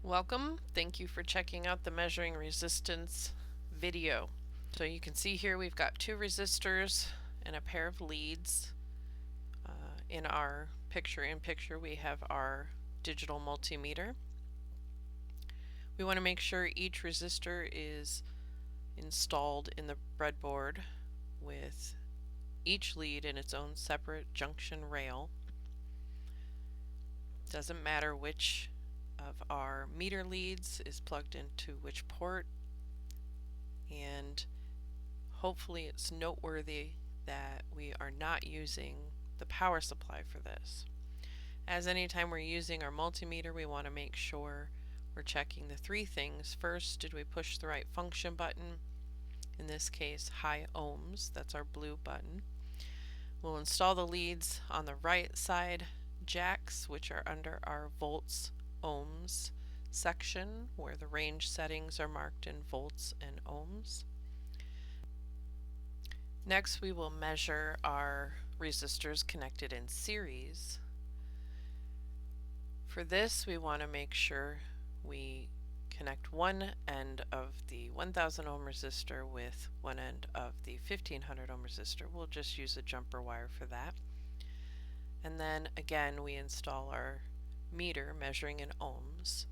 Welcome. Thank you for checking out the measuring resistance video. So you can see here we've got two resistors and a pair of leads. In our picture-in-picture we have our digital multimeter. We want to make sure each resistor is installed in the breadboard with each lead in its own separate junction rail. Doesn't matter which of our meter leads is plugged into which port, and hopefully it's noteworthy that we are not using the power supply for this. As anytime we're using our multimeter, we want to make sure we're checking the three things. First, did we push the right function button? In this case, high ohms, that's our blue button. We'll install the leads on the right side jacks, which are under our volts ohms section, where the range settings are marked in volts and ohms. Next, we will measure our resistors connected in series. For this, we want to make sure we connect one end of the 1000 ohm resistor with one end of the 1500 ohm resistor. We'll just use a jumper wire for that. And then again, we install our meter measuring in ohms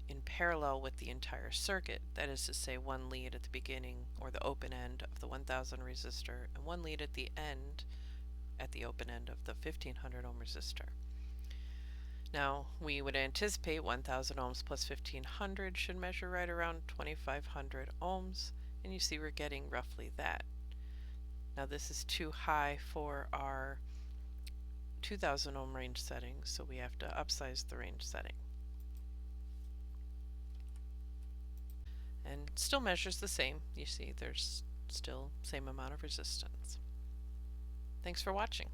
in parallel with the entire circuit. That is to say, one lead at the beginning or the open end of the 1000 resistor and one lead at the end at the open end of the 1500 ohm resistor. Now we would anticipate 1000 ohms plus 1500 should measure right around 2500 ohms, and you see we're getting roughly that. Now this is too high for our 2000 ohm range setting, so we have to upsize the range setting. And still measures the same. You see there's still same amount of resistance. Thanks for watching.